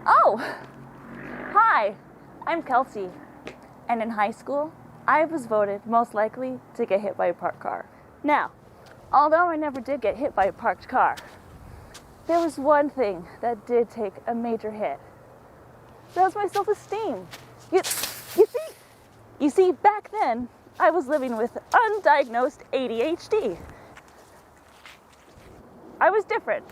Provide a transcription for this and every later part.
Oh, hi, I'm Kelsey, and in high school, I was voted most likely to get hit by a parked car. Now, although I never did get hit by a parked car, there was one thing that did take a major hit. That was my self-esteem. You see, back then, I was living with undiagnosed ADHD. I was different.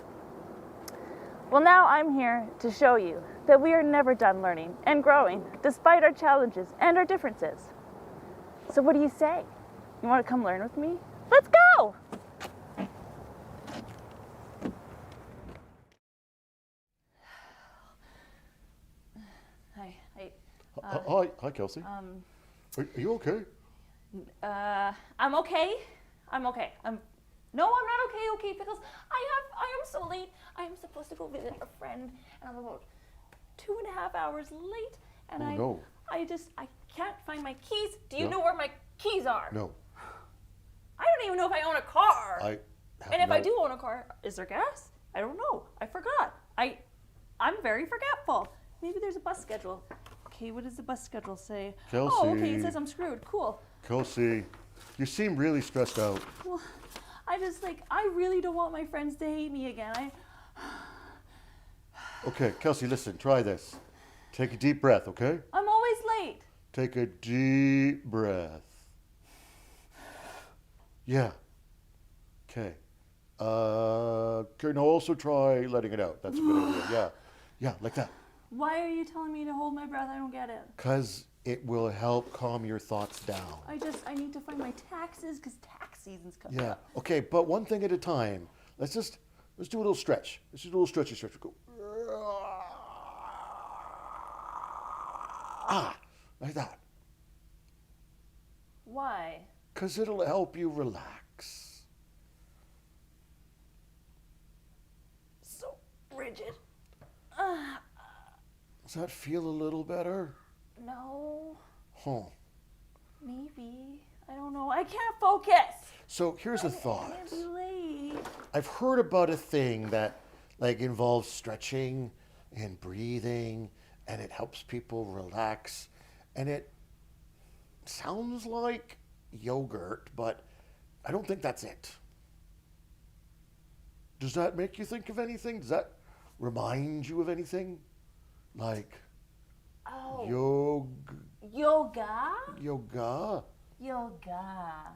Well, now I'm here to show you that we are never done learning and growing, despite our challenges and our differences. So what do you say? You want to come learn with me? Let's go! Hi, Kelsey. Are you okay? I'm okay. No, I'm not okay, because I am so late. I am supposed to go visit a friend, and I'm about 2.5 hours late, and I can't find my keys. Do you know where my keys are? No. I don't even know if I own a car. And if I do own a car, is there gas? I don't know. I forgot. I'm very forgetful. Maybe there's a bus schedule. Okay, what does the bus schedule say? Kelsey. Oh, okay, it says I'm screwed. Cool. Kelsey, you seem really stressed out. Well, I really don't want my friends to hate me again. Okay, Kelsey, listen, try this. Take a deep breath, okay? I'm always late. Take a deep breath. Yeah. Okay. Now also try letting it out. That's a good idea. Yeah, like that. Why are you telling me to hold my breath? I don't get it. Because it will help calm your thoughts down. I need to find my taxes because tax season's coming up. Yeah, okay, but one thing at a time. Let's do a little stretch. Let's do a little stretchy stretch. Go. Like that. Why? Because it'll help you relax. So rigid. Does that feel a little better? No. Huh. Maybe. I don't know. I can't focus. So here's a thought. I'm gonna be late. I've heard about a thing that involves stretching and breathing, and it helps people relax, and it sounds like yogurt, but I don't think that's it. Does that make you think of anything? Does that remind you of anything? Like yoga?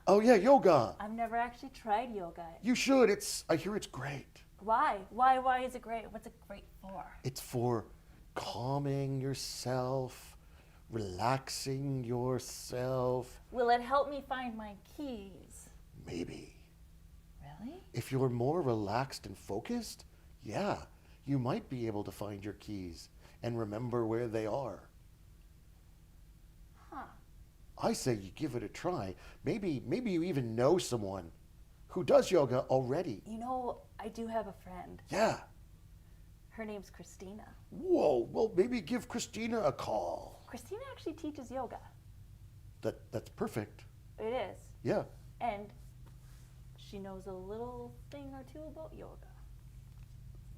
Oh yeah, yoga. I've never actually tried yoga. You should. I hear it's great. Why? Why is it great? What's it great for? It's for calming yourself, relaxing yourself. Will it help me find my keys? Maybe. Really? If you're more relaxed and focused, yeah, you might be able to find your keys and remember where they are. Huh. I say you give it a try. Maybe you even know someone who does yoga already. You know, I do have a friend. Yeah. Her name's Kristina. Whoa, well, maybe give Kristina a call. Kristina actually teaches yoga. That's perfect. It is. Yeah. And she knows a little thing or two about yoga.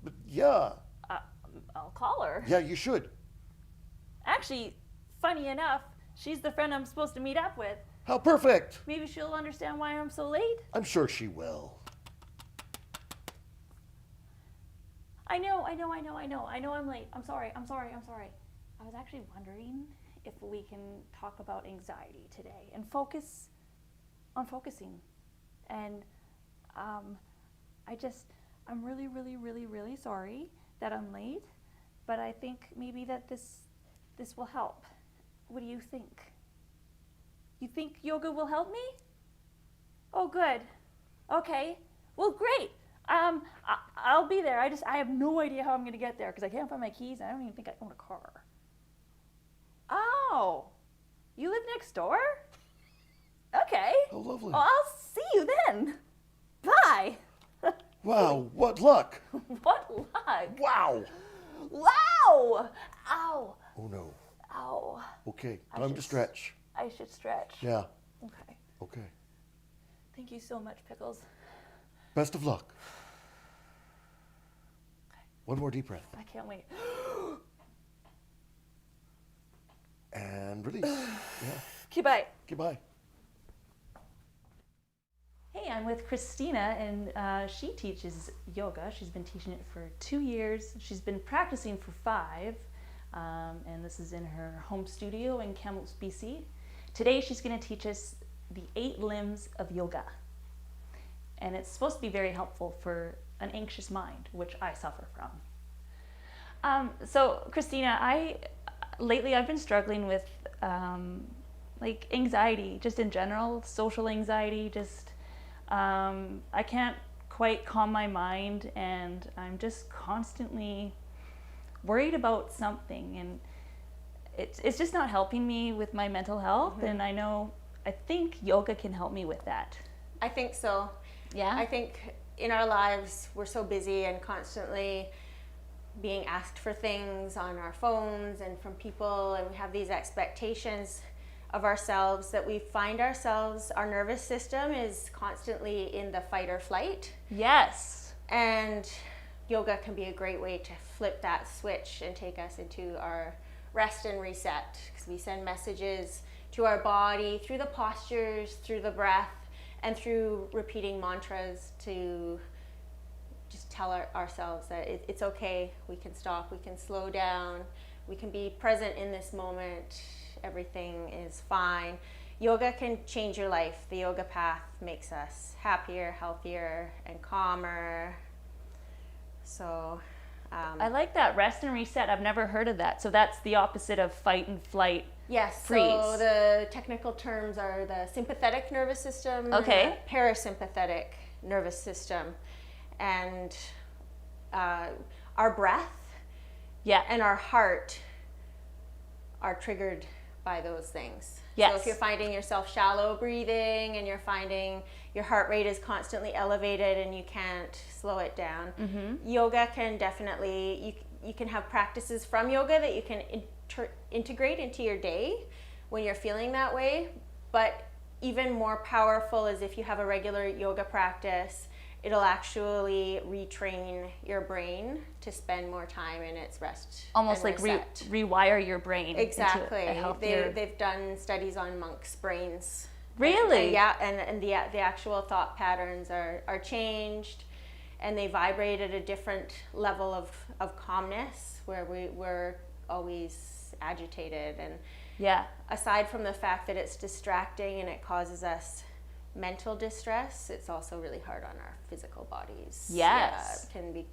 But yeah. I'll call her. Yeah, you should. Actually, funny enough, she's the friend I'm supposed to meet up with. How perfect. Maybe she'll understand why I'm so late. I'm sure she will. I know I'm late. I'm sorry. I was actually wondering if we can talk about anxiety today and focus on focusing. And I'm really, really, really, really sorry that I'm late, but I think maybe that this will help. What do you think? You think yoga will help me? Oh, good. Okay. Well, great. I'll be there. I have no idea how I'm going to get there because I can't find my keys. And I don't even think I own a car. Oh, you live next door? Okay. Oh, lovely. Well, I'll see you then. Bye. Wow, what luck. What luck? Wow. Wow. Ow. Oh, no. Ow. Okay, time to stretch. I should stretch. Yeah. Okay. Okay. Thank you so much, Pickles. Best of luck. One more deep breath. I can't wait. and release. Yeah. Okay, bye. Goodbye. Hey, I'm with Kristina, and she teaches yoga. She's been teaching it for 2 years. She's been practicing for 5, and this is in her home studio in Kamloops, BC. Today, she's going to teach us the 8 limbs of yoga, and it's supposed to be very helpful for an anxious mind, which I suffer from. So, Kristina, lately I've been struggling with like anxiety, just in general, social anxiety, just I can't quite calm my mind, and I'm just constantly worried about something, and it's just not helping me with my mental health. And I think yoga can help me with that. I think so. Yeah. I think in our lives we're so busy and constantly being asked for things on our phones and from people, and we have these expectations of ourselves that we find ourselves, our nervous system is constantly in the fight or flight. Yes. And yoga can be a great way to flip that switch and take us into our rest and reset, because we send messages to our body through the postures, through the breath, and through repeating mantras to just tell ourselves that it's okay, we can stop, we can slow down, we can be present in this moment, everything is fine. Yoga can change your life. The yoga path makes us happier, healthier, and calmer. So I like that, rest and reset. I've never heard of that. So that's the opposite of fight and flight. yes, Freeze. so the technical terms are the sympathetic nervous system Okay. and the parasympathetic nervous system. And our breath Yeah. and our heart are triggered by those things. Yes. So if you're finding yourself shallow breathing and you're finding your heart rate is constantly elevated and you can't slow it down, yoga can definitely, you can have practices from yoga that you can integrate into your day when you're feeling that way. But even more powerful is if you have a regular yoga practice, it'll actually retrain your brain to spend more time in its rest. Almost and like reset. rewire your brain. Exactly. Into a healthier... They've done studies on monks' brains. Really? And yeah, and the actual thought patterns are changed, and they vibrate at a different level of calmness, where we're always agitated. And Yeah. aside from the fact that it's distracting and it causes us mental distress, it's also really hard on our physical bodies. Yes. Yeah, it can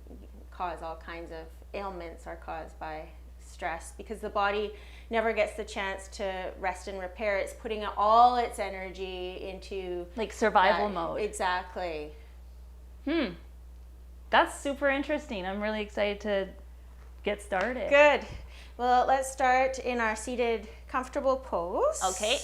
cause all kinds of ailments are caused by stress, because the body never gets the chance to rest and repair. It's putting all its energy into Like survival that. mode. Exactly. That's super interesting. I'm really excited to get started. Good. Well, let's start in our seated comfortable pose. Okay.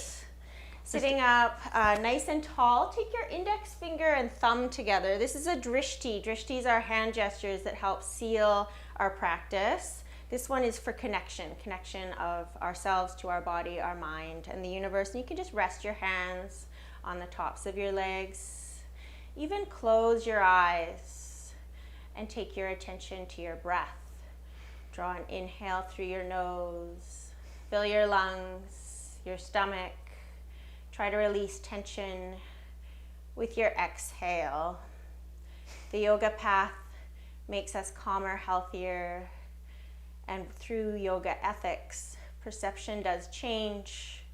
Sitting up nice and tall, take your index finger and thumb together. This is a drishti. Drishtis are hand gestures that help seal our practice. This one is for connection of ourselves to our body, our mind, and the universe. And you can just rest your hands on the tops of your legs. Even close your eyes and take your attention to your breath. Draw an inhale through your nose. Fill your lungs, your stomach. Try to release tension with your exhale. The yoga path makes us calmer, healthier, and through yoga ethics, perception does change.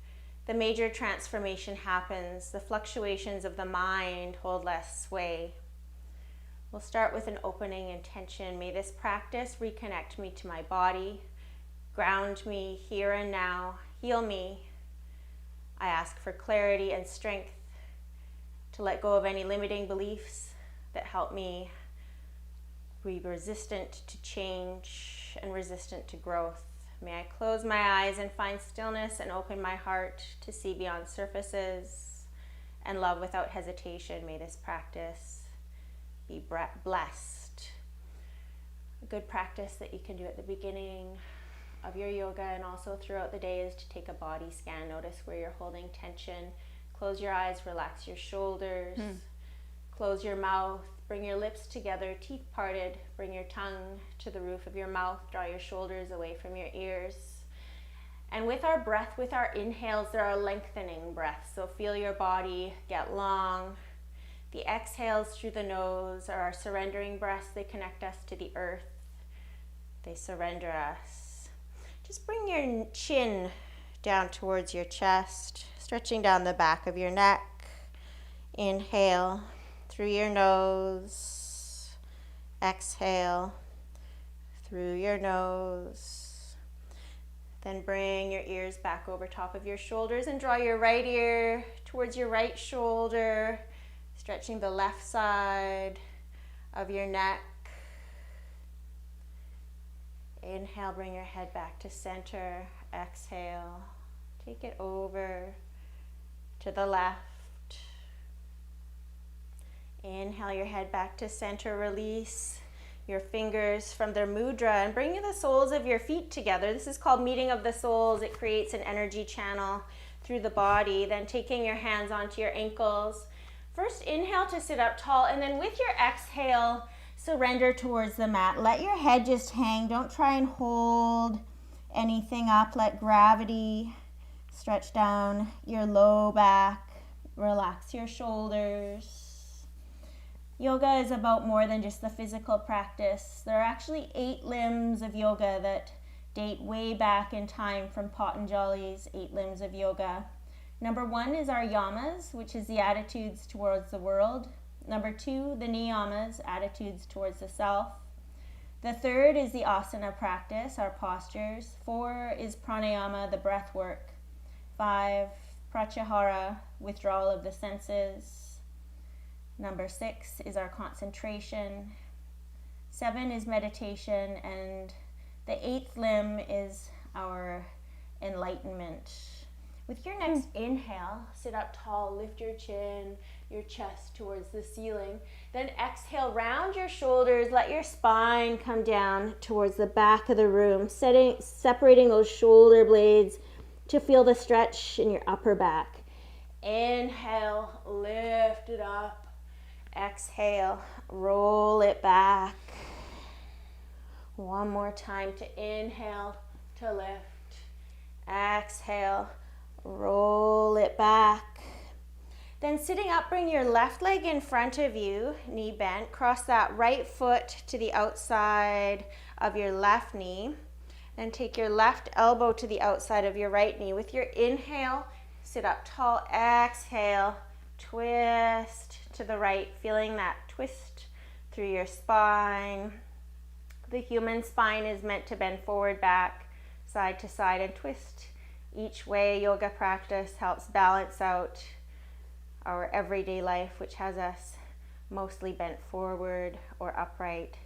The major transformation happens. The fluctuations of the mind hold less sway. We'll start with an opening intention. May this practice reconnect me to my body, ground me here and now, heal me. I ask for clarity and strength to let go of any limiting beliefs that help me be resistant to change and resistant to growth. May I close my eyes and find stillness and open my heart to see beyond surfaces and love without hesitation. May this practice be blessed. A good practice that you can do at the beginning of your yoga and also throughout the day is to take a body scan. Notice where you're holding tension. Close your eyes, relax your shoulders, close your mouth, bring your lips together, teeth parted, bring your tongue to the roof of your mouth, draw your shoulders away from your ears, And with our breath, with our inhales, there are lengthening breaths. So feel your body get long. The exhales through the nose are our surrendering breaths. They connect us to the earth. They surrender us. Just bring your chin down towards your chest, stretching down the back of your neck. Inhale through your nose. Exhale through your nose. Then bring your ears back over top of your shoulders and draw your right ear towards your right shoulder, stretching the left side of your neck. Inhale, bring your head back to center. Exhale, take it over to the left. Inhale your head back to center. Release your fingers from their mudra and bring the soles of your feet together. This is called meeting of the soles. It creates an energy channel through the body. Then taking your hands onto your ankles. First, inhale to sit up tall, and then with your exhale, surrender towards the mat. Let your head just hang. Don't try and hold anything up. Let gravity stretch down your low back. Relax your shoulders. Yoga is about more than just the physical practice. There are actually 8 limbs of yoga that date way back in time from Patanjali's 8 limbs of yoga. Number 1 is our yamas, which is the attitudes towards the world. Number 2, the niyamas, attitudes towards the self. The 3rd is the asana practice, our postures. 4 is pranayama, the breath work. 5, pratyahara, withdrawal of the senses. Number 6 is our concentration. 7 is meditation, and the 8th limb is our enlightenment. With your next inhale, sit up tall, lift your chin, your chest towards the ceiling. Then exhale, round your shoulders, let your spine come down towards the back of the room, separating those shoulder blades to feel the stretch in your upper back. Inhale, lift it up. Exhale, roll it back. One more time to inhale, to lift. Exhale, roll it back. Then sitting up, bring your left leg in front of you, knee bent. Cross that right foot to the outside of your left knee. Then take your left elbow to the outside of your right knee. With your inhale, sit up tall. Exhale, twist to the right, feeling that twist through your spine. The human spine is meant to bend forward, back, side to side, and twist each way. Yoga practice helps balance out our everyday life, which has us mostly bent forward or upright.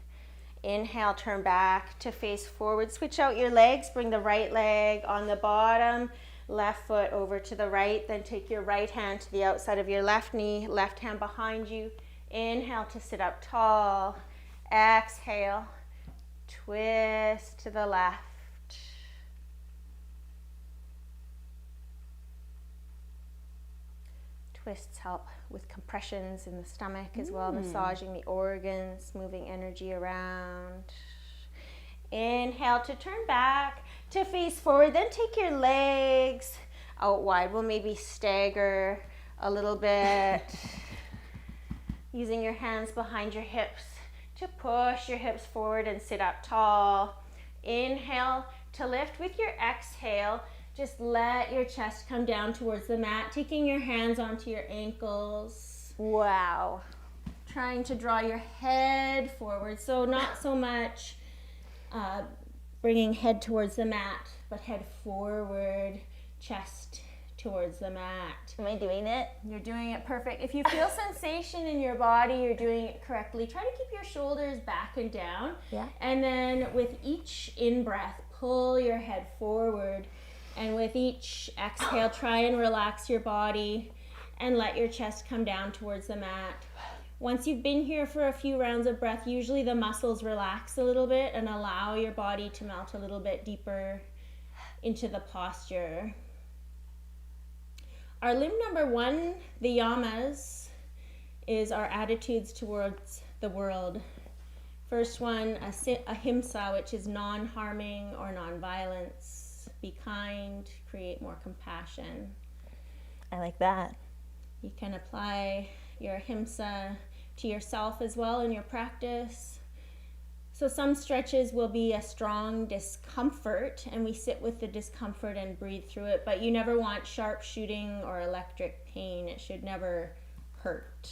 Inhale, turn back to face forward. Switch out your legs. Bring the right leg on the bottom, left foot over to the right. Then take your right hand to the outside of your left knee, left hand behind you. Inhale to sit up tall. Exhale, twist to the left. Twists help with compressions in the stomach as well, massaging the organs, moving energy around. Inhale to turn back, to face forward. Then take your legs out wide. We'll maybe stagger a little bit. Using your hands behind your hips to push your hips forward and sit up tall. Inhale to lift. With your exhale, just let your chest come down towards the mat, taking your hands onto your ankles. Wow. Trying to draw your head forward. So not so much bringing head towards the mat, but head forward, chest towards the mat. Am I doing it? You're doing it perfect. If you feel sensation in your body, you're doing it correctly. Try to keep your shoulders back and down. Yeah. And then with each in-breath, pull your head forward. And with each exhale, try and relax your body and let your chest come down towards the mat. Once you've been here for a few rounds of breath, usually the muscles relax a little bit and allow your body to melt a little bit deeper into the posture. Our limb number 1, the yamas, is our attitudes towards the world. First one, ahimsa, which is non-harming or non-violence. be kind, create more compassion. I like that. You can apply your ahimsa to yourself as well in your practice. So some stretches will be a strong discomfort, and we sit with the discomfort and breathe through it, but you never want sharp shooting or electric pain. It should never hurt.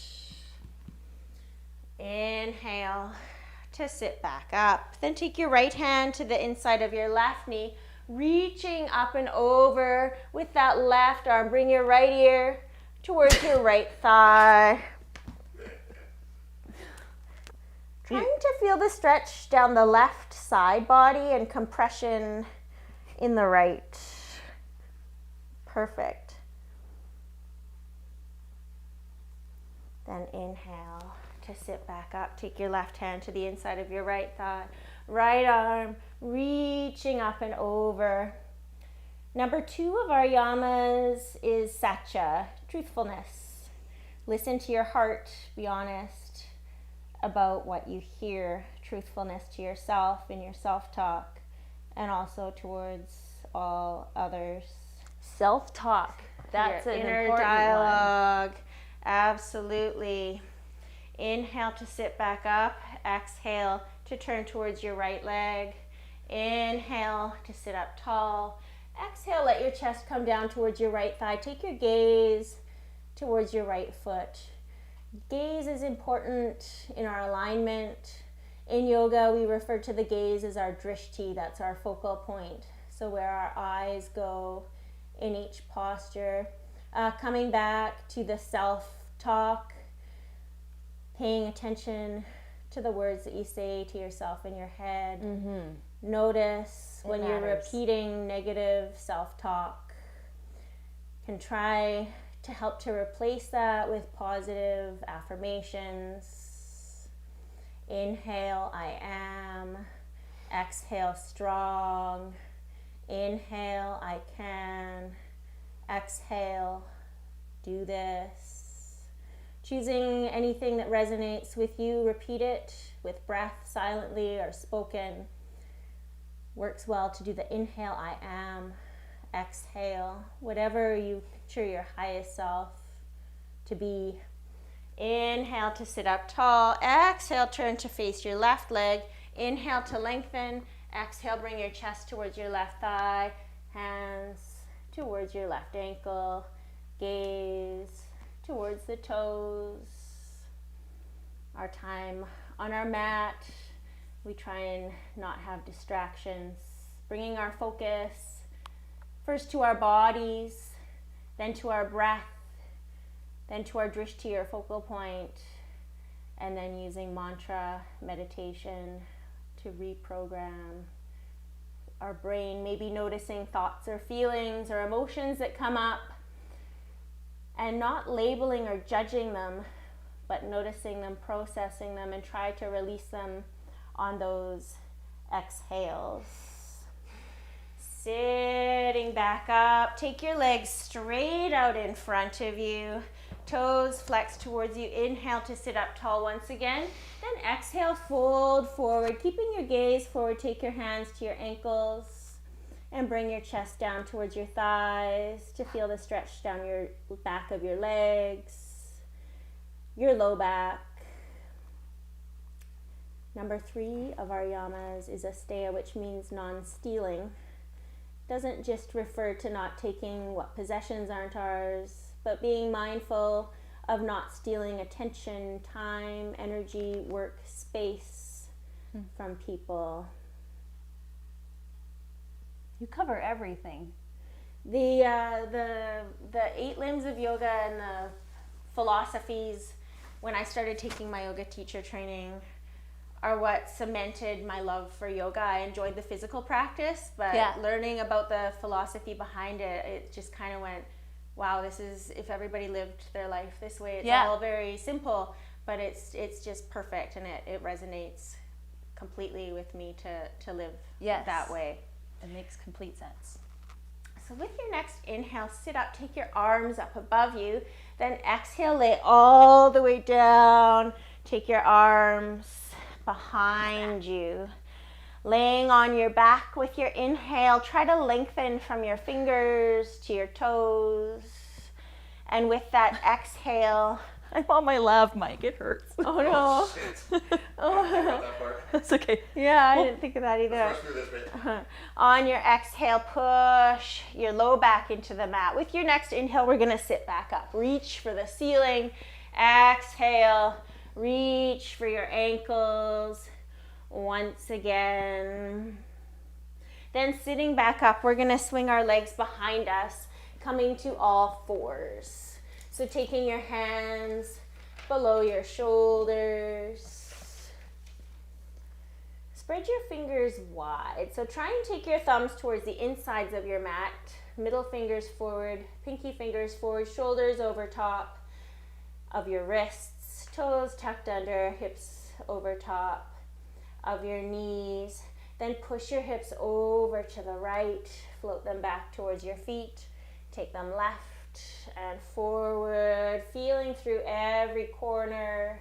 Inhale to sit back up. Then take your right hand to the inside of your left knee, reaching up and over with that left arm. Bring your right ear towards your right thigh. Trying to feel the stretch down the left side body and compression in the right. Perfect. Then inhale to sit back up. Take your left hand to the inside of your right thigh. Right arm reaching up and over. Number 2 of our yamas is satya, truthfulness. Listen to your heart, be honest about what you hear, truthfulness to yourself in your self-talk, and also towards all others. Self-talk. That's Your an inner important dialogue. Absolutely. Inhale to sit back up. Exhale to turn towards your right leg. Inhale to sit up tall. Exhale, let your chest come down towards your right thigh. Take your gaze towards your right foot. Gaze is important in our alignment. In yoga, we refer to the gaze as our drishti. That's our focal point. So where our eyes go in each posture. Coming back to the self-talk, paying attention to the words that you say to yourself in your head. Notice when you're repeating negative self-talk. Can try to help to replace that with positive affirmations. Inhale, I am. Exhale, strong. Inhale, I can. Exhale, do this. Choosing anything that resonates with you, repeat it with breath, silently or spoken. Works well to do the inhale, I am. Exhale, whatever you picture your highest self to be. Inhale to sit up tall. Exhale, turn to face your left leg. Inhale to lengthen. Exhale, bring your chest towards your left thigh. Hands towards your left ankle. Gaze towards the toes. Our time on our mat, we try and not have distractions. Bringing our focus first to our bodies, then to our breath, then to our drishti or focal point, and then using mantra meditation to reprogram our brain, maybe noticing thoughts or feelings or emotions that come up and not labeling or judging them, but noticing them, processing them, and try to release them on those exhales. Sitting back up, take your legs straight out in front of you, toes flex towards you. Inhale to sit up tall once again, then exhale, fold forward, keeping your gaze forward. Take your hands to your ankles and bring your chest down towards your thighs to feel the stretch down your back of your legs, your low back. Number 3 of our yamas is asteya, which means non-stealing. Doesn't just refer to not taking what possessions aren't ours, but being mindful of not stealing attention, time, energy, work, space from people. You cover everything. The 8 limbs of yoga and the philosophies, when I started taking my yoga teacher training, are what cemented my love for yoga. I enjoyed the physical practice, but learning about the philosophy behind it, it just kind of went, wow, this is, if everybody lived their life this way, it's all very simple, but it's just perfect, and it resonates completely with me to live that way. It makes complete sense. So with your next inhale, sit up, take your arms up above you, then exhale, lay all the way down, take your arms behind you. Laying on your back with your inhale, try to lengthen from your fingers to your toes. And with that exhale, I'm on my lav mic. It hurts. oh no. Shit. Oh, that part. That's okay. yeah, I didn't think of that either. Let's rush through this bit. On your exhale, push your low back into the mat. With your next inhale, we're gonna sit back up. Reach for the ceiling. Exhale, reach for your ankles. Once again. Then sitting back up, we're gonna swing our legs behind us, coming to all fours. So taking your hands below your shoulders. Spread your fingers wide. So try and take your thumbs towards the insides of your mat. Middle fingers forward, pinky fingers forward, shoulders over top of your wrists, toes tucked under, hips over top of your knees. Then push your hips over to the right, float them back towards your feet, take them left and forward, feeling through every corner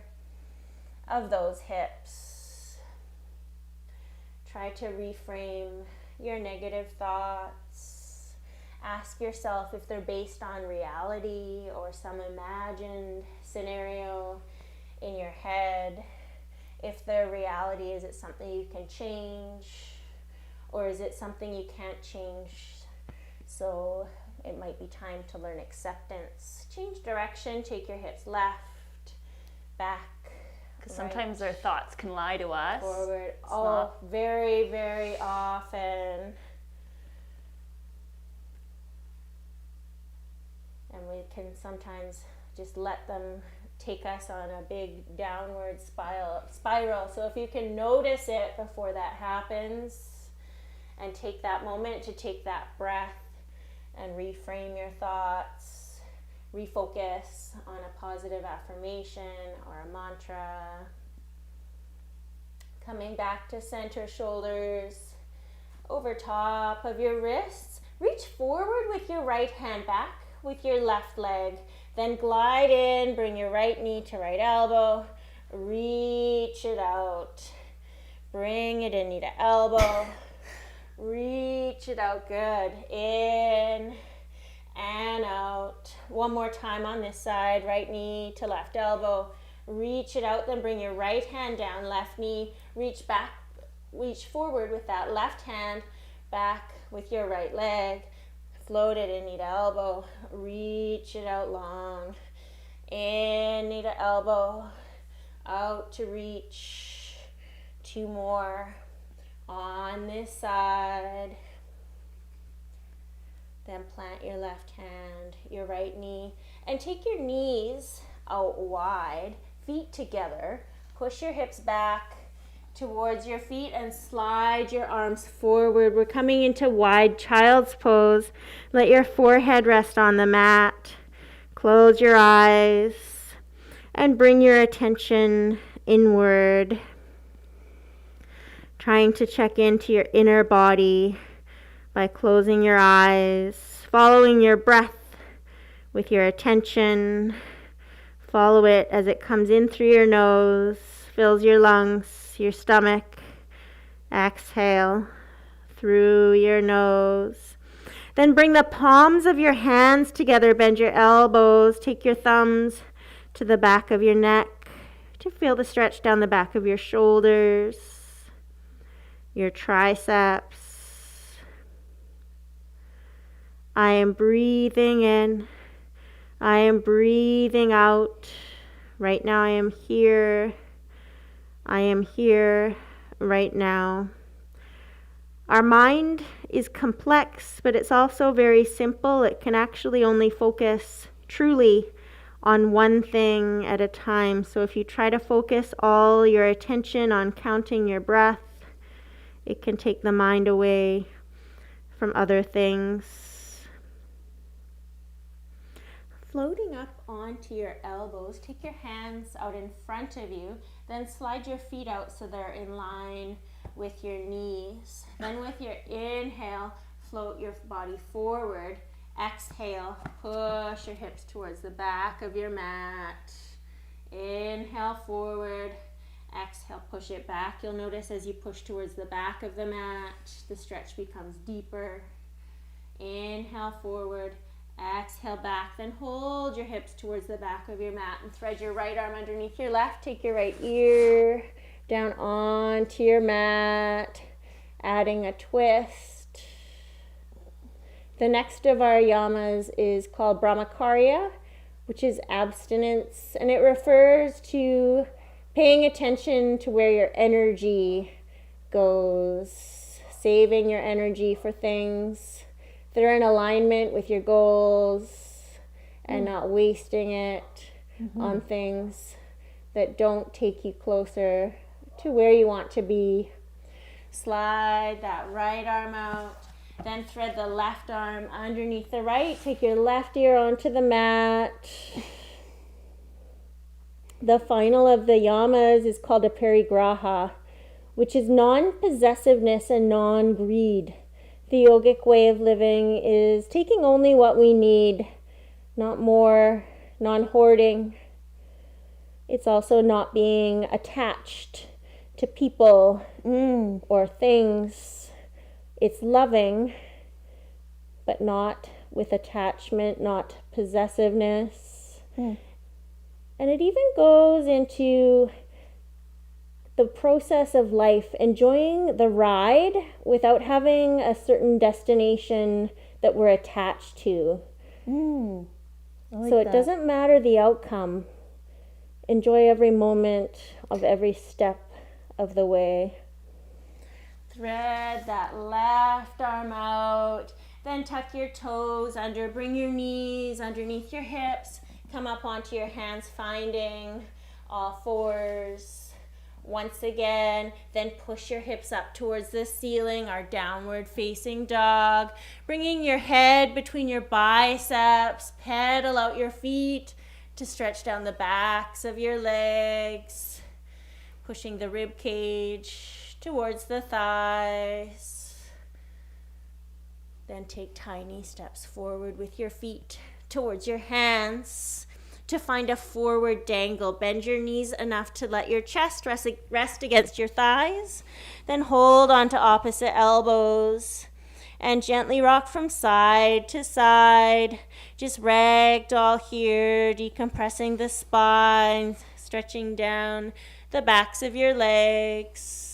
of those hips. Try to reframe your negative thoughts. Ask yourself if they're based on reality or some imagined scenario in your head. If their reality, is it something you can change, or is it something you can't change? So it might be time to learn acceptance. Change direction, take your hips left, back, Because sometimes our thoughts can lie to us. forward. It's Oh, not- very, very often. And we can sometimes just let them take us on a big downward spiral. So if you can notice it before that happens and take that moment to take that breath and reframe your thoughts, refocus on a positive affirmation or a mantra. Coming back to center, shoulders over top of your wrists. Reach forward with your right hand, back with your left leg. Then glide in, bring your right knee to right elbow. Reach it out. Bring it in, knee to elbow. Reach it out, good. In and out. One more time on this side, right knee to left elbow. Reach it out, then bring your right hand down, left knee. Reach back, reach forward with that left hand, back with your right leg. Float it in, knee to elbow. Reach it out long. In, knee to elbow. Out to reach. Two more. On this side. Then plant your left hand, your right knee, and take your knees out wide, feet together. Push your hips back towards your feet and slide your arms forward. We're coming into wide child's pose. Let your forehead rest on the mat. Close your eyes and bring your attention inward. Trying to check into your inner body by closing your eyes, following your breath with your attention. Follow it as it comes in through your nose, fills your lungs, your stomach. Exhale through your nose. Then bring the palms of your hands together, bend your elbows, take your thumbs to the back of your neck to feel the stretch down the back of your shoulders, your triceps. I am breathing in. I am breathing out. Right now I am here. I am here right now. Our mind is complex, but it's also very simple. It can actually only focus truly on one thing at a time. So if you try to focus all your attention on counting your breath, it can take the mind away from other things. Floating up onto your elbows, take your hands out in front of you, then slide your feet out so they're in line with your knees. Then with your inhale, float your body forward. Exhale, push your hips towards the back of your mat. Inhale forward. Exhale, push it back. You'll notice as you push towards the back of the mat, the stretch becomes deeper. Inhale forward, exhale back, then hold your hips towards the back of your mat and thread your right arm underneath your left. Take your right ear down onto your mat, adding a twist. The next of our yamas is called Brahmacharya, which is abstinence, and it refers to paying attention to where your energy goes, saving your energy for things that are in alignment with your goals and not wasting it on things that don't take you closer to where you want to be. Slide that right arm out, then thread the left arm underneath the right. Take your left ear onto the mat. The final of the yamas is called a parigraha, which is non-possessiveness and non-greed. The yogic way of living is taking only what we need, not more, non-hoarding. It's also not being attached to people or things. It's loving, but not with attachment, not possessiveness. And it even goes into the process of life, enjoying the ride without having a certain destination that we're attached to. So it doesn't matter the outcome. Enjoy every moment of every step of the way. Thread that left arm out, then tuck your toes under, bring your knees underneath your hips, come up onto your hands, finding all fours. Once again, then push your hips up towards the ceiling, our downward facing dog. Bringing your head between your biceps, pedal out your feet to stretch down the backs of your legs. Pushing the rib cage towards the thighs. Then take tiny steps forward with your feet towards your hands to find a forward dangle. Bend your knees enough to let your chest rest against your thighs. Then hold onto opposite elbows and gently rock from side to side. Just ragdoll here, decompressing the spine, stretching down the backs of your legs.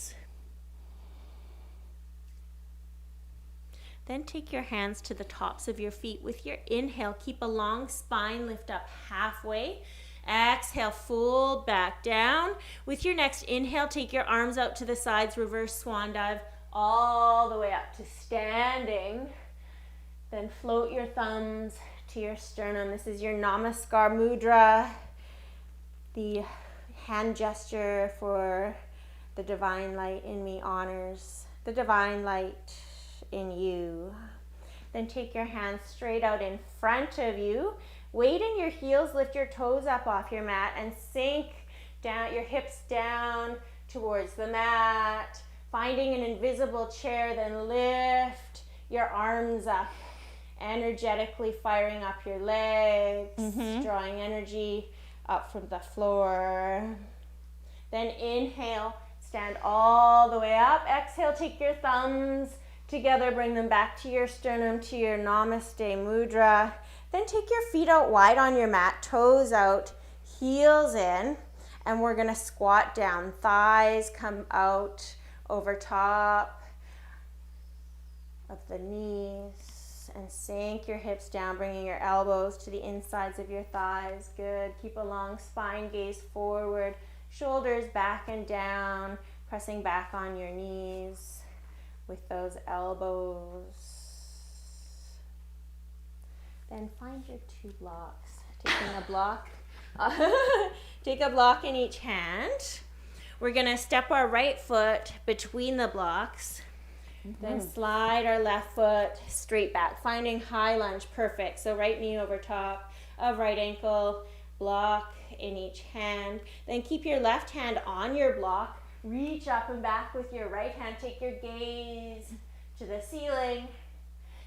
Then take your hands to the tops of your feet. With your inhale, keep a long spine, lift up halfway. Exhale, fold back down. With your next inhale, take your arms out to the sides, reverse swan dive all the way up to standing. Then float your thumbs to your sternum. This is your Namaskar mudra, the hand gesture for the divine light in me honors the divine light in you. Then take your hands straight out in front of you. Weight in your heels, lift your toes up off your mat and sink down your hips down towards the mat. Finding an invisible chair, then lift your arms up, energetically firing up your legs, drawing energy up from the floor. Then inhale, stand all the way up. Exhale, take your thumbs together, bring them back to your sternum, to your Namaste mudra. Then take your feet out wide on your mat, toes out, heels in, and we're gonna squat down. Thighs come out over top of the knees and sink your hips down, bringing your elbows to the insides of your thighs. Good. Keep a long spine, gaze forward, shoulders back and down, pressing back on your knees with those elbows. Then find your two blocks. Taking a block, take a block in each hand. We're gonna step our right foot between the blocks, then slide our left foot straight back, finding high lunge, perfect. So right knee over top of right ankle, block in each hand. Then keep your left hand on your block, reach up and back with your right hand, take your gaze to the ceiling,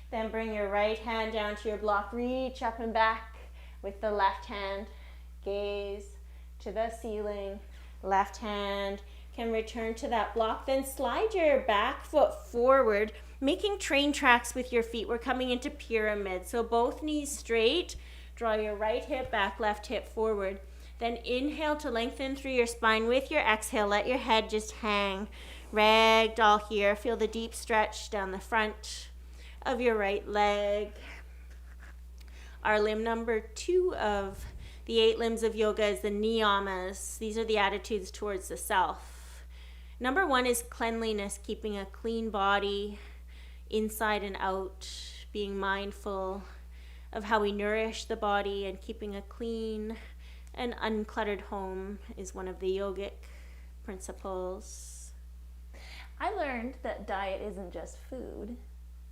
then bring your right hand down to your block, reach up and back with the left hand, gaze to the ceiling. Left hand can return to that block. Then slide your back foot forward, making train tracks with your feet. We're coming into pyramid. So both knees straight. Draw your right hip back, left hip forward. Then inhale to lengthen through your spine. With your exhale, let your head just hang. Ragdoll here. Feel the deep stretch down the front of your right leg. Our limb number 2 of the 8 limbs of yoga is the niyamas. These are the attitudes towards the self. Number 1 is cleanliness, keeping a clean body inside and out, being mindful of how we nourish the body, and keeping a clean and uncluttered home is one of the yogic principles. I learned that diet isn't just food.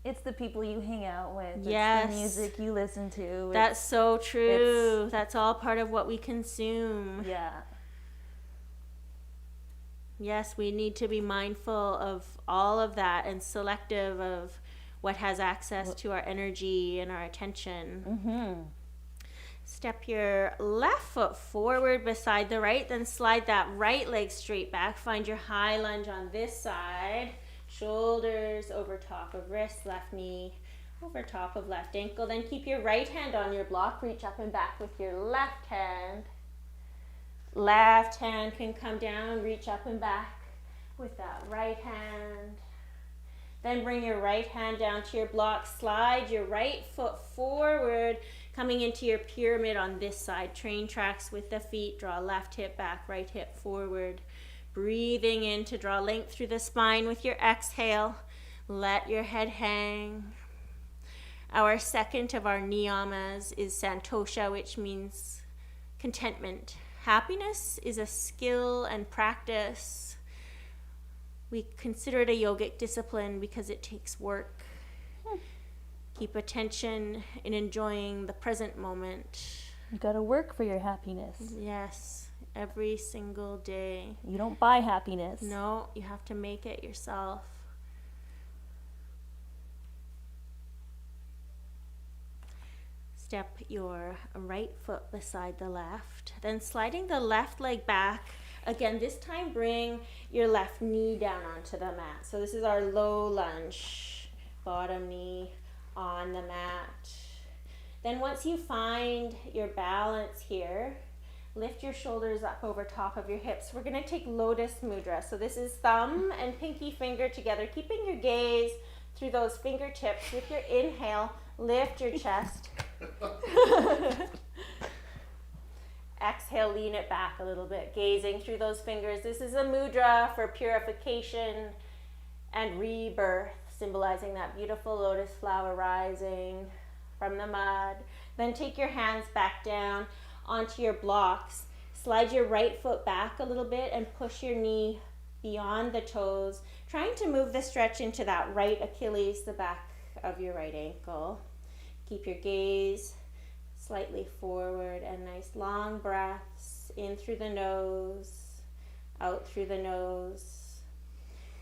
It's the people you hang out with. Yes. It's the music you listen to. That's so true. That's all part of what we consume. Yeah. Yes, we need to be mindful of all of that and selective of what has access to our energy and our attention. Mm-hmm. Step your left foot forward beside the right, then slide that right leg straight back. Find your high lunge on this side. Shoulders over top of wrist, left knee over top of left ankle. Then keep your right hand on your block. Reach up and back with your left hand. Left hand can come down, reach up and back with that right hand. Then bring your right hand down to your block. Slide your right foot forward, coming into your pyramid on this side. Train tracks with the feet. Draw left hip back, right hip forward. Breathing in to draw length through the spine with your exhale. Let your head hang. Our second of our niyamas is santosha, which means contentment. Happiness is a skill and practice. We consider it a yogic discipline because it takes work. Keep attention in enjoying the present moment. You gotta work for your happiness. Yes, every single day. You don't buy happiness. No, you have to make it yourself. Step your right foot beside the left, then sliding the left leg back. Again, this time bring your left knee down onto the mat. So this is our low lunge, bottom knee on the mat. Then once you find your balance here, lift your shoulders up over top of your hips. We're going to take lotus mudra. So this is thumb and pinky finger together, keeping your gaze through those fingertips. With your inhale, lift your chest. Exhale, lean it back a little bit, gazing through those fingers. This is a mudra for purification and rebirth, symbolizing that beautiful lotus flower rising from the mud. Then take your hands back down onto your blocks. Slide your right foot back a little bit and push your knee beyond the toes, trying to move the stretch into that right Achilles, the back of your right ankle. Keep your gaze slightly forward and nice long breaths in through the nose, out through the nose.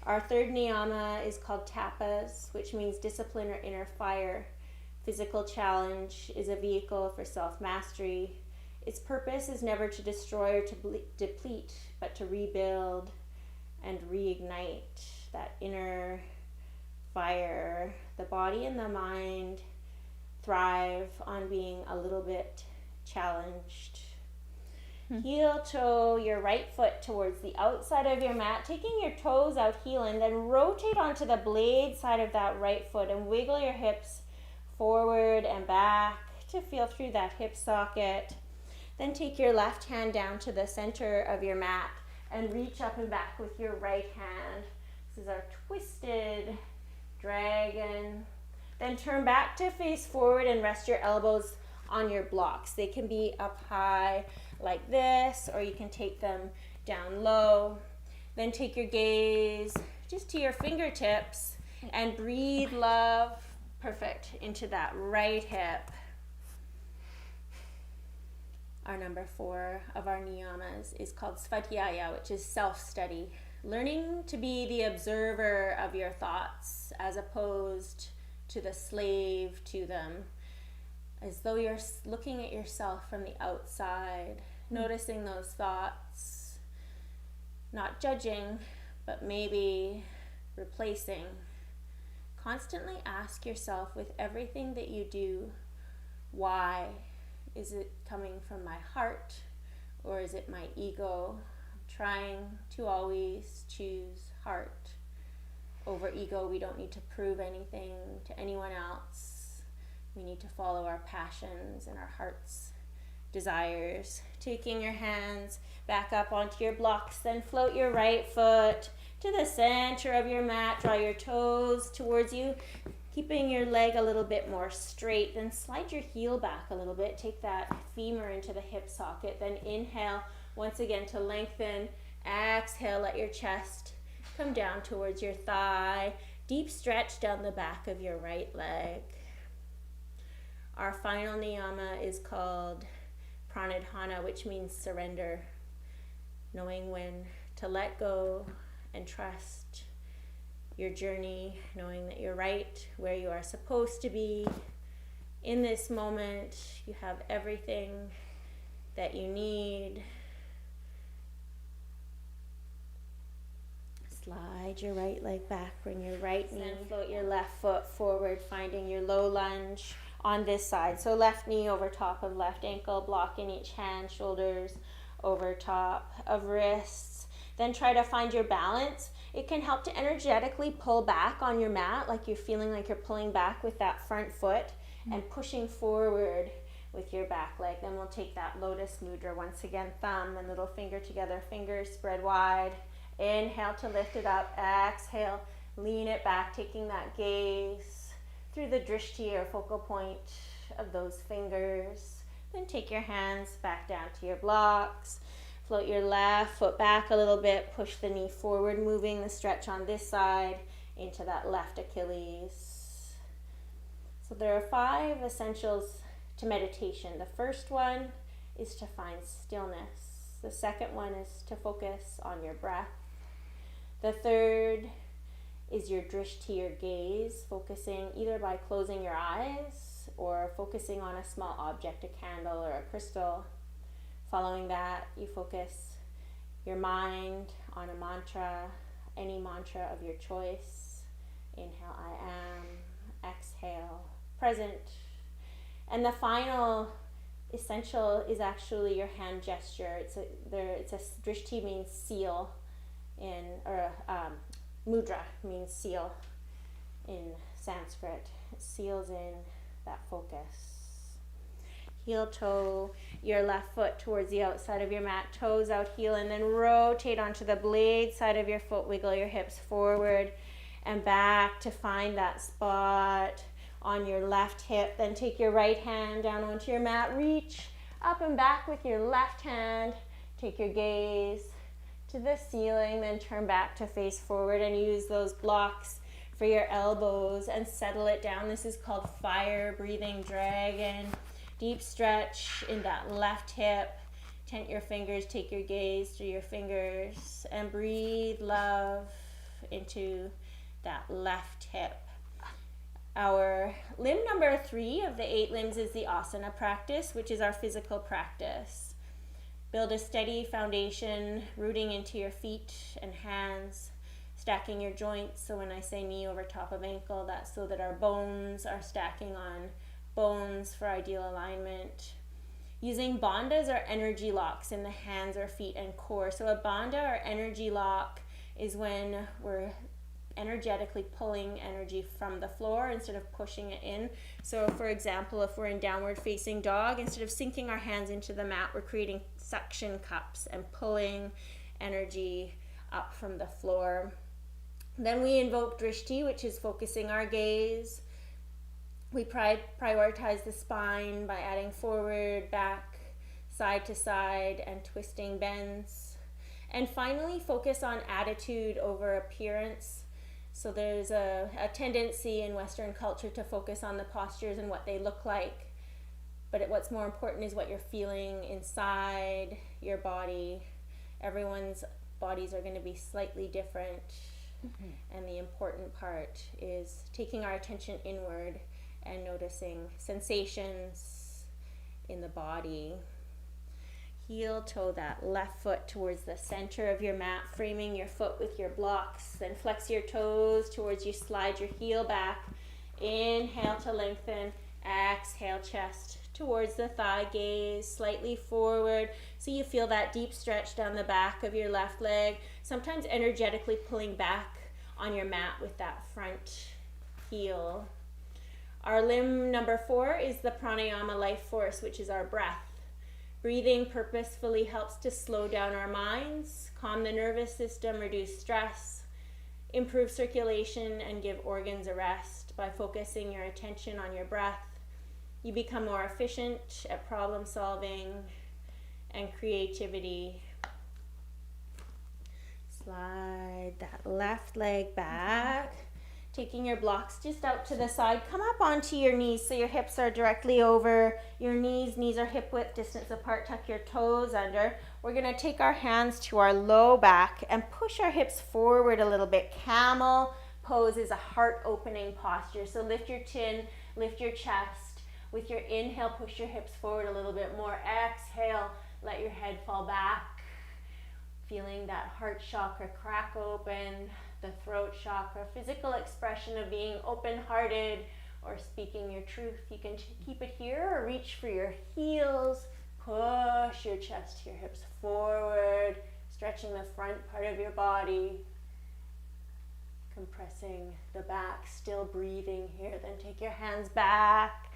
Our third niyama is called tapas, which means discipline or inner fire. Physical challenge is a vehicle for self-mastery. Its purpose is never to destroy or to deplete, but to rebuild and reignite that inner fire. The body and the mind thrive on being a little bit challenged. Heel toe your right foot towards the outside of your mat, taking your toes out, heel in, then rotate onto the blade side of that right foot and wiggle your hips forward and back to feel through that hip socket. Then take your left hand down to the center of your mat and reach up and back with your right hand. This is our twisted dragon. Then turn back to face forward and rest your elbows on your blocks. They can be up high like this, or you can take them down low. Then take your gaze just to your fingertips and breathe love, perfect, into that right hip. Our number 4 of our niyamas is called svadhyaya, which is self-study. Learning to be the observer of your thoughts as opposed to the slave to them, as though you're looking at yourself from the outside, noticing those thoughts, not judging, but maybe replacing. Constantly ask yourself with everything that you do, why? Is it coming from my heart or is it my ego? Trying to always choose heart over ego. We don't need to prove anything to anyone else. We need to follow our passions and our heart's desires. Taking your hands back up onto your blocks, then float your right foot to the center of your mat. Draw your toes towards you, keeping your leg a little bit more straight. Then slide your heel back a little bit. Take that femur into the hip socket. Then inhale once again to lengthen. Exhale, let your chest come down towards your thigh. Deep stretch down the back of your right leg. Our final niyama is called pranidhana, which means surrender. Knowing when to let go and trust your journey, knowing that you're right where you are supposed to be. In this moment, you have everything that you need. Slide your right leg back, bring your right knee, float your left foot forward, finding your low lunge on this side. So left knee over top of left ankle, block in each hand, shoulders over top of wrists. Then try to find your balance. It can help to energetically pull back on your mat, like you're feeling like you're pulling back with that front foot and pushing forward with your back leg. Then we'll take that lotus mudra once again, thumb and little finger together, fingers spread wide. Inhale to lift it up. Exhale, lean it back, taking that gaze through the drishti or focal point of those fingers. Then take your hands back down to your blocks. Float your left foot back a little bit. Push the knee forward, moving the stretch on this side into that left Achilles. So there are 5 essentials to meditation. The first one is to find stillness. The second one is to focus on your breath. The third is your drishti, your gaze, focusing either by closing your eyes or focusing on a small object, a candle or a crystal. Following that, you focus your mind on a mantra, any mantra of your choice. Inhale, I am. Exhale, present. And the final essential is actually your hand gesture. It's a drishti means seal mudra means seal in Sanskrit. It seals in that focus. Heel toe your left foot towards the outside of your mat, toes out, heel, and then rotate onto the blade side of your foot. Wiggle your hips forward and back to find that spot on your left hip. Then take your right hand down onto your mat. Reach up and back with your left hand. Take your gaze to the ceiling, then turn back to face forward and use those blocks for your elbows and settle it down. This is called fire breathing dragon. Deep stretch in that left hip. Tent your fingers, take your gaze through your fingers and breathe love into that left hip. Our limb number 3 of the 8 limbs is the asana practice, which is our physical practice. Build a steady foundation, rooting into your feet and hands, stacking your joints. So when I say knee over top of ankle, that's so that our bones are stacking on bones for ideal alignment. Using bandhas or energy locks in the hands or feet and core. So a bandha or energy lock is when we're energetically pulling energy from the floor instead of pushing it in. So for example, if we're in downward facing dog, instead of sinking our hands into the mat, we're creating suction cups and pulling energy up from the floor. Then we invoke drishti, which is focusing our gaze. We prioritize the spine by adding forward, back, side to side, and twisting bends. And finally, focus on attitude over appearance. So there's a tendency in Western culture to focus on the postures and what they look like. But what's more important is what you're feeling inside your body. Everyone's bodies are going to be slightly different. And the important part is taking our attention inward and noticing sensations in the body. Heel toe that left foot towards the center of your mat, framing your foot with your blocks. Then flex your toes towards you, slide your heel back. Inhale to lengthen. Exhale, chest towards the thigh, gaze slightly forward. So you feel that deep stretch down the back of your left leg. Sometimes energetically pulling back on your mat with that front heel. Our limb number 4 is the pranayama life force, which is our breath. Breathing purposefully helps to slow down our minds, calm the nervous system, reduce stress, improve circulation, and give organs a rest. By focusing your attention on your breath, you become more efficient at problem solving and creativity. Slide that left leg back. Taking your blocks just out to the side. Come up onto your knees so your hips are directly over your knees. Knees are hip width distance apart. Tuck your toes under. We're going to take our hands to our low back and push our hips forward a little bit. Camel pose is a heart opening posture. So lift your chin, lift your chest. With your inhale, push your hips forward a little bit more. Exhale, let your head fall back. Feeling that heart chakra crack open, the throat chakra, physical expression of being open-hearted or speaking your truth. You can keep it here or reach for your heels. Push your chest, your hips forward, stretching the front part of your body. Compressing the back, still breathing here. Then take your hands back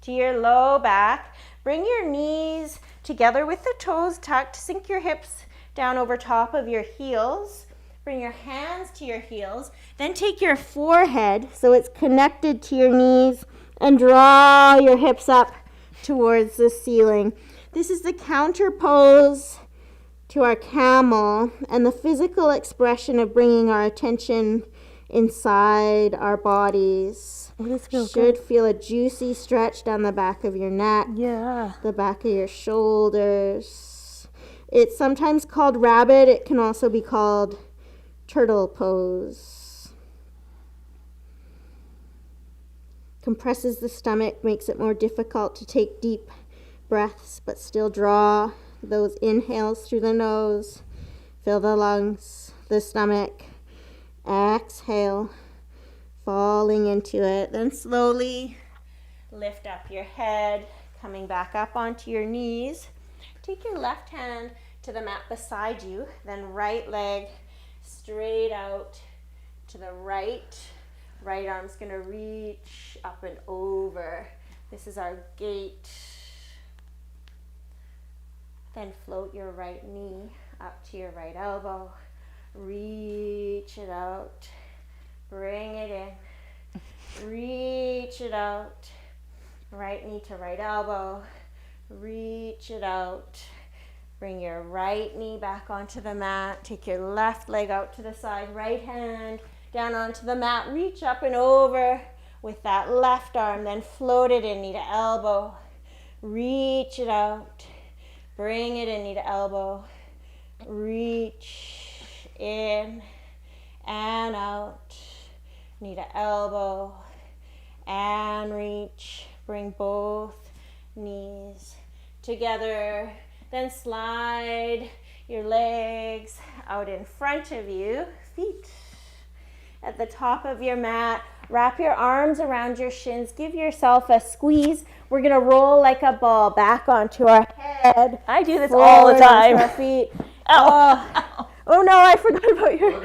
to your low back. Bring your knees together with the toes tucked. Sink your hips down over top of your heels. Bring your hands to your heels. Then take your forehead so it's connected to your knees and draw your hips up towards the ceiling. This is the counter pose to our camel and the physical expression of bringing our attention inside our bodies. Should feel a juicy stretch down the back of your neck, the back of your shoulders. It's sometimes called rabbit. It can also be called turtle pose. Compresses the stomach, makes it more difficult to take deep breaths, but still draw those inhales through the nose. Fill the lungs, the stomach. Exhale, falling into it. Then slowly lift up your head, coming back up onto your knees. Take your left hand to the mat beside you, then right leg straight out to the right. Right arm's gonna reach up and over. This is our gate. Then float your right knee up to your right elbow. Reach it out. Bring it in. Reach it out. Right knee to right elbow. Reach it out. Bring your right knee back onto the mat. Take your left leg out to the side. Right hand down onto the mat. Reach up and over with that left arm. Then float it in, knee to elbow. Reach it out. Bring it in, knee to elbow. Reach in and out. Knee to elbow and reach. Bring both knees together. Then slide your legs out in front of you, feet at the top of your mat. Wrap your arms around your shins. Give yourself a squeeze. We're going to roll like a ball back onto our head. I do this all the time. Our feet. Oh no, I forgot about your...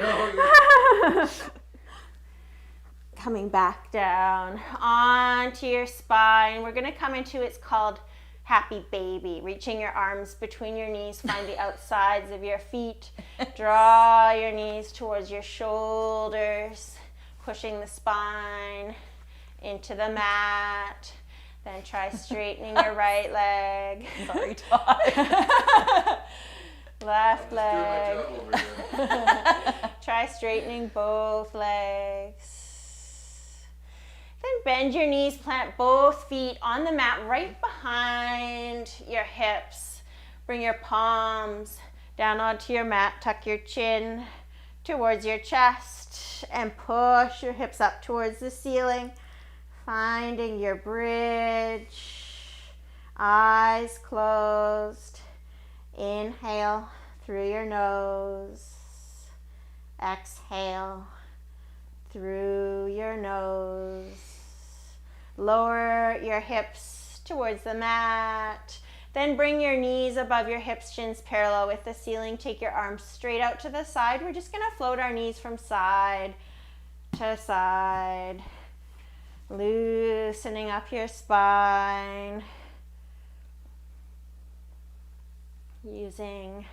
Coming back down onto your spine. We're going to come into, it's called happy baby. Reaching your arms between your knees, find the outsides of your feet. Draw your knees towards your shoulders, pushing the spine into the mat. Then try straightening your right leg. Sorry, Todd. Left leg. Try straightening both legs. Then bend your knees, plant both feet on the mat right behind your hips. Bring your palms down onto your mat. Tuck your chin towards your chest and push your hips up towards the ceiling. Finding your bridge. Eyes closed. Inhale through your nose. Exhale through your nose. Lower your hips towards the mat. Then bring your knees above your hips, shins parallel with the ceiling. Take your arms straight out to the side. We're just going to float our knees from side to side. Loosening up your spine. Using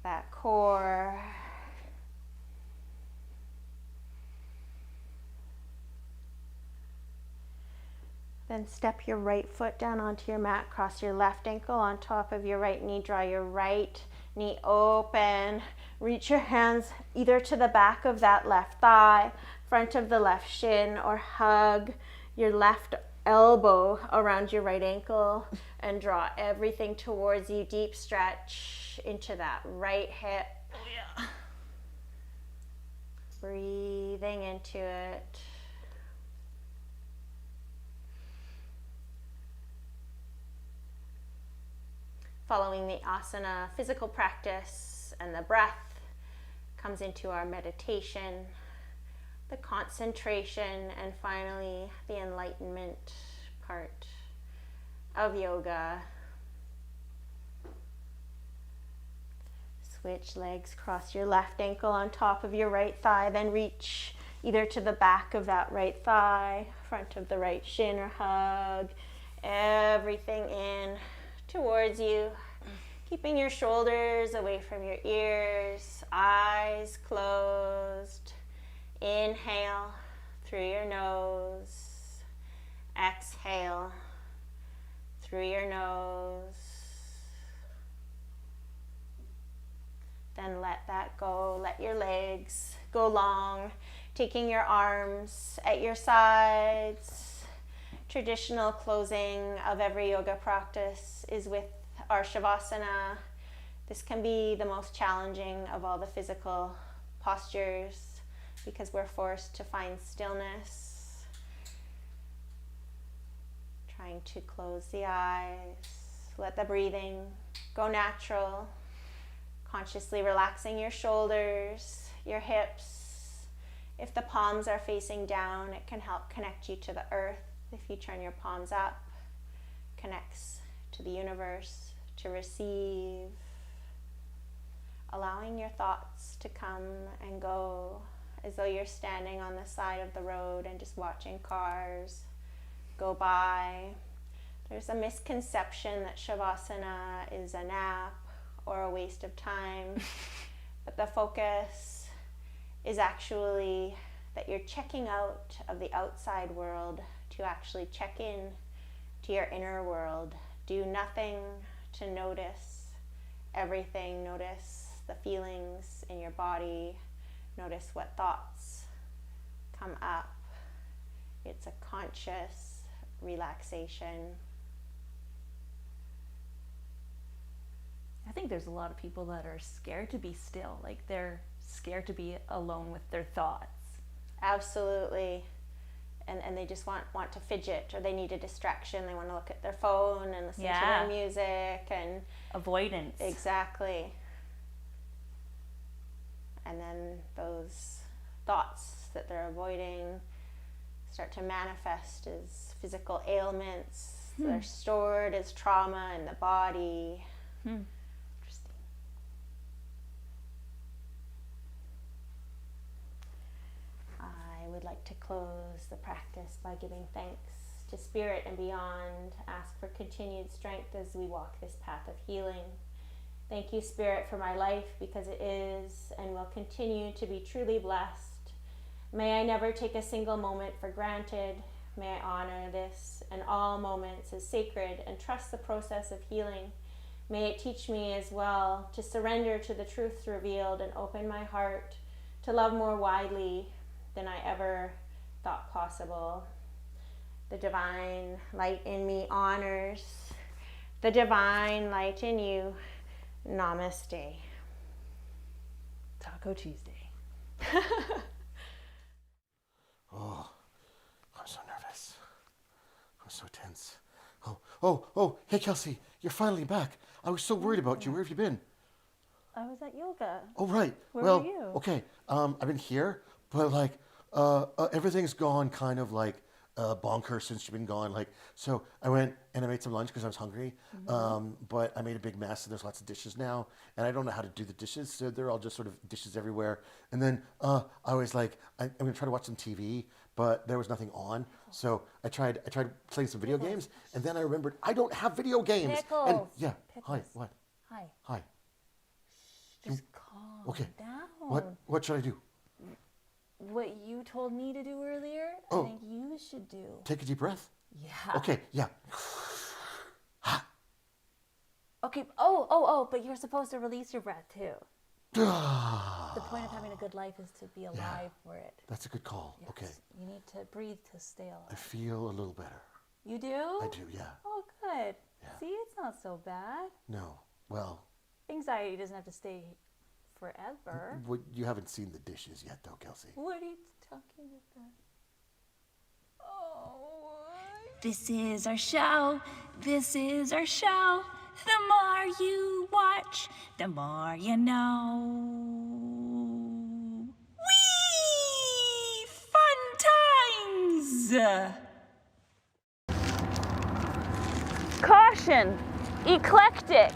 that core. Then step your right foot down onto your mat, cross your left ankle on top of your right knee, draw your right knee open, reach your hands either to the back of that left thigh, front of the left shin, or hug your left elbow around your right ankle and draw everything towards you. Deep stretch into that right hip. Breathing into it. Following the asana physical practice and the breath comes into our meditation, the concentration, and finally the enlightenment part of yoga. Switch legs, cross your left ankle on top of your right thigh, then reach either to the back of that right thigh, front of the right shin, or hug everything in towards you, keeping your shoulders away from your ears, eyes closed. Inhale through your nose, exhale through your nose. Then let that go, let your legs go long, taking your arms at your sides. Traditional closing of every yoga practice is with our Shavasana. This can be the most challenging of all the physical postures because we're forced to find stillness. Trying to close the eyes, let the breathing go natural, consciously relaxing your shoulders, your hips. If the palms are facing down, it can help connect you to the earth. If you turn your palms up, connects to the universe to receive, allowing your thoughts to come and go as though you're standing on the side of the road and just watching cars go by. There's a misconception that Shavasana is a nap or a waste of time, but the focus is actually that you're checking out of the outside world to actually check in to your inner world. Do nothing to notice everything. Notice the feelings in your body. Notice what thoughts come up. It's a conscious relaxation. I think there's a lot of people that are scared to be still, like they're scared to be alone with their thoughts. Absolutely. And they just want to fidget, or they need a distraction. They want to look at their phone and listen to their music and avoidance. Exactly. And then those thoughts that they're avoiding start to manifest as physical ailments. They're stored as trauma in the body. Interesting. I would like to close the practice by giving thanks to Spirit and beyond. Ask for continued strength as we walk this path of healing. Thank you, Spirit, for my life, because it is and will continue to be truly blessed. May I never take a single moment for granted. May I honor this and all moments as sacred and trust the process of healing. May it teach me as well to surrender to the truths revealed and open my heart to love more widely than I ever thought possible. The divine light in me honors the divine light in you. Namaste. Taco Tuesday. Oh, I'm so nervous. I'm so tense. Oh, hey, Kelsey, you're finally back. I was so worried about you. Where have you been? I was at yoga. Oh, right. Where well, were you? okay. I've been here, but like, everything's gone kind of like bonkers since you've been gone. Like, so I went and I made some lunch because I was hungry. But I made a big mess, and there's lots of dishes now, and I don't know how to do the dishes, so they're all just sort of dishes everywhere. And then I was like, I'm gonna try to watch some TV, but there was nothing on. So I tried playing some video games, and then I remembered I don't have video games. And Pickles. yeah, hi, Pickles. what? Hi. Hi. Just calm Okay. down. What should I do? What you told me to do earlier, Oh. I think you should do. Take a deep breath. Yeah. Okay, yeah. Okay. Oh, but you're supposed to release your breath too. The point of having a good life is to be alive for it. That's a good call. Yes. Okay. You need to breathe to stay I alive. feel a little better. You do? I do, yeah. Oh, good. Yeah. See, it's not so bad. No. Well, Anxiety doesn't have to stay forever. you haven't seen the dishes yet, though, Kelsey. What are you talking about? Oh. This is our show. This is our show. The more you watch, the more you know. Whee! Fun times! Caution! Eclectic!